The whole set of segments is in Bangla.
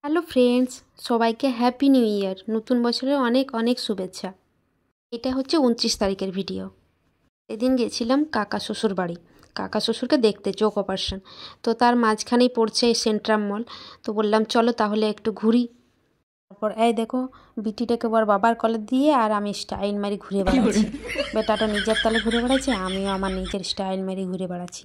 হ্যালো ফ্রেন্ডস, সবাইকে হ্যাপি নিউ ইয়ার। নতুন বছরের অনেক অনেক শুভেচ্ছা। এটা হচ্ছে 29 তারিখের ভিডিও। এদিন গেছিলাম কাকা শ্বশুর বাড়ি, কাকা শ্বশুরকে দেখতে, চোখ অপারেশন। তো তার মাঝখানেই পড়ছে সেন্ট্রাম মল। তো বললাম চলো তাহলে একটু ঘুরি। তারপর এই দেখো, বিটিটাকে ওর বাবার কলে দিয়ে আর আমি স্টাইল মারি ঘুরে বেড়াচ্ছি। বেটাটা নিজের তালে ঘুরে বেড়াচ্ছে, আমিও আমার নিজের স্টাইল মারি ঘুরে বেড়াচ্ছি।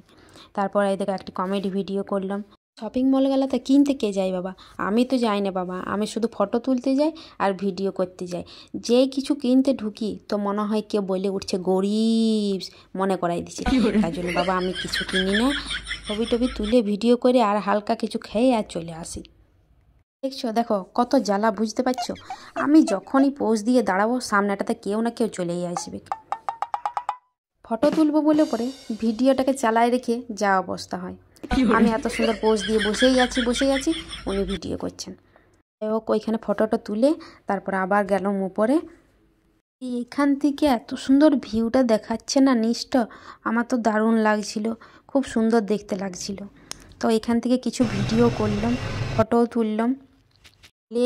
তারপর এই দেখো একটি কমেডি ভিডিও করলাম। শপিং মল গেলাতে কিনতে কে যায় বাবা? আমি তো যাই না বাবা, আমি শুধু ফটো তুলতে যাই আর ভিডিও করতে যাই। যেই কিছু কিনতে ঢুকি তো মনে হয় কেউ বলে উঠছে গরিব, মনে করাই দিচ্ছে। তাই জন্য বাবা আমি কিছু কিনি না, ছবি টবি তুলে ভিডিও করে আর হালকা কিছু খেয়ে আর চলে আসি। দেখছো, দেখো কত জ্বালা, বুঝতে পারছো? আমি যখনই পোজ দিয়ে দাঁড়াবো সামনেটাতে কেউ না কেউ চলেই আসবে। ফটো তুলবো বলে পরে ভিডিওটাকে চালায় রেখে যা অবস্থা হয়। আমি এত সুন্দর পোজ দিয়ে বসেই আছি, উনি ভিডিও করছেন। যাই হোক, ওইখানে ফটোটা তুলে তারপর আবার গেলাম উপরে। এইখান থেকে এত সুন্দর ভিউটা দেখাচ্ছে না নিচটা, আমার তো দারুণ লাগছিল, খুব সুন্দর দেখতে লাগছিল। তো এখান থেকে কিছু ভিডিও করলাম, ফটোও তুললাম।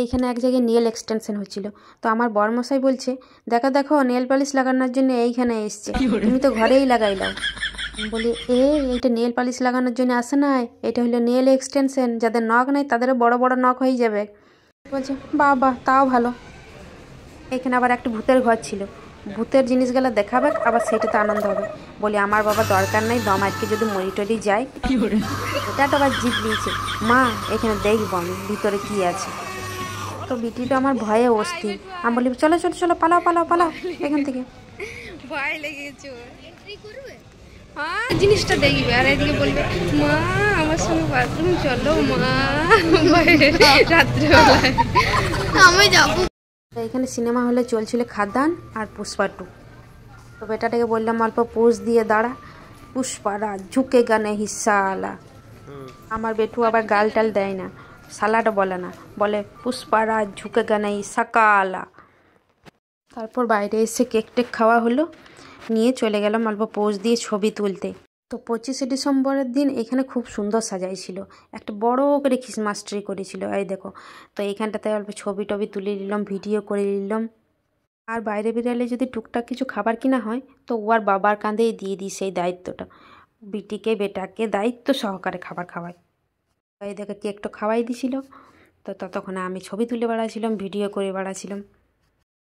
এখানে এক জায়গায় নেল এক্সটেনশন হচ্ছিল। তো আমার বরমশাই বলছে, দেখো দেখো নেল পালিশ লাগানোর জন্য এইখানে এসছে, তুমি তো ঘরেই লাগাইলাও। বলি এইটা নেল পালিশ লাগানোর জন্য আসে না, এটা হলো নেল এক্সটেনশন, যাদের নখ নেই তাদেরও বড় বড় নখ হয়ে যাবে। বলছে বাহ তাও ভালো। এখানে আবার একটা ভূতের ঘর ছিল, ভূতের জিনিসগুলো দেখাবে, আবার সেটাতে আনন্দ হবে। বলি আমার বাবা দরকার নেই, দম আজকে যদি মরিটরি যায়। এটা তো আবার জিত দিয়েছে, মা এখানে দেখবো আমি ভিতরে কি আছে। তো বিটিটা আমার ভয়ে অস্থির। আমি বলি চলো চলো চলো, পালাও পালাও পালাও এখান থেকে। ভয় লেগেছে, হ্যাঁ জিনিসটা দেখবে আর এদিকে বলবে মা আমার সঙ্গে বাথরুম চলো মা, রাত্রেবেলায় আমি যাবো। এখানে সিনেমা হলে চলছিল খাদান আর পুষ্পা 2। তো বেটাটাকে বললাম অল্প পোজ দিয়ে দাঁড়া, পুষ্পারা ঝুঁকেগা নেই সালা। আমার বেটু আবার গাল টাল দেয় না, সালাটা বলে না, বলে পুষ্পারা ঝুঁকেগা নেই সকালা। তারপর বাইরে এসে কেক টেক খাওয়া হলো, নিয়ে চলে গেলাম অল্প পোজ দিয়ে ছবি তুলতে। তো 25শে ডিসেম্বরের দিন এখানে খুব সুন্দর সাজাইছিল, একটা বড় করে ক্রিসমাস ট্রি করেছিল, এই দেখো। তো এইখানটাতে অল্প ছবি টবি তুলে নিলাম, ভিডিও করে নিলাম। আর বাইরে বেরালে যদি টুকটাক কিছু খাবার কিনা হয় তো ওর বাবার কাঁধেই দিয়ে দিই সেই দায়িত্বটা, বিটিকে বেটাকে দায়িত্ব সহকারে খাবার খাওয়াই। এই দেখো কেকটা খাওয়াই দিছিল। তো ততক্ষণে আমি ছবি তুলে বেড়াচ্ছিলাম, ভিডিও করে বেড়াচ্ছিলাম।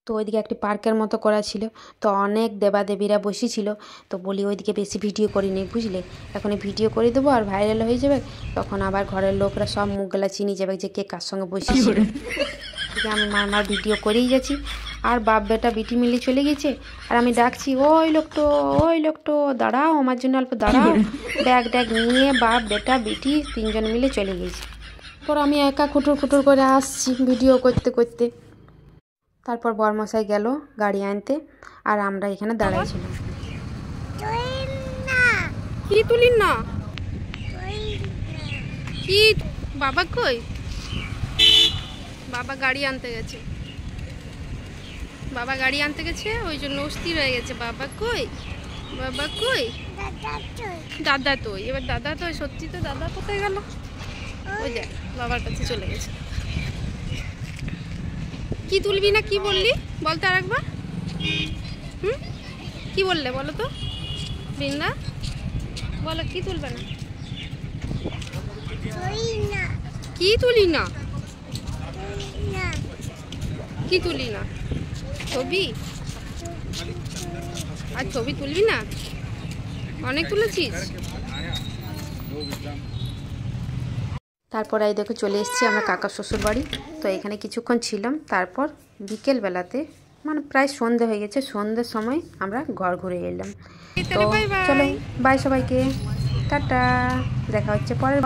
তো ওইদিকে একটি পার্কের মতো করা ছিল, তো অনেক দেবাদেবীরা বসেছিল। তো বলি ওইদিকে বেশি ভিডিও করিনি, বুঝলে, এখন ভিডিও করে দেবো আর ভাইরাল হয়ে যাবে, তখন আবার ঘরের লোকরা সব মুখগুলা চিনি যাবে যে কে কার সঙ্গে বসেছিল। আমি মার ভিডিও করেই যাচ্ছি, আর বাপ বেটা বিটি মিলে চলে গেছে। আর আমি ডাকছি ওই লোকটো দাঁড়াও, আমার জন্য অল্প দাঁড়াও। ব্যাগ ট্যাগ নিয়ে বাপ বেটা বিটি 3জন মিলে চলে গেছে। তারপর আমি একা খুটুর করে আসছি ভিডিও করতে করতে। তারপর বরমশাই গেল গাড়ি আনতে, আর আমরা এখানে দাঁড়াইছিলাম। কি তুলিন না কি, বাবা কই? বাবা গাড়ি আনতে গেছে, বাবা গাড়ি আনতে গেছে, ওই জন্য অস্থির হয়ে গেছে। বাবা কই, বাবা কই? দাদা তো, এবার দাদা তো, সত্যি তো দাদা কোথায় গেল? ওই দেখ বাবার কাছে চলে গেছে। কি তুলবি না কি বললি বলতে আর একবার, কি বললে বলো তো বৃন্দা, বলো কি তুলবে না? কি তুলি না, কি তুলি না? ছবি, আর ছবি তুলবি না? অনেক তুলেছিস। তারপর এই দেখো চলে এসেছি আমরা কাকা শ্বশুর বাড়ি। তো এখানে কিছুক্ষণ ছিলাম, তারপর বিকেলবেলাতে মানে প্রায় সন্ধে হয়ে গেছে, সন্ধ্যের সময় আমরা ঘর ঘুরে এলাম। তো চলো বাই সবাইকে, টাটা, দেখা হচ্ছে পরের বার।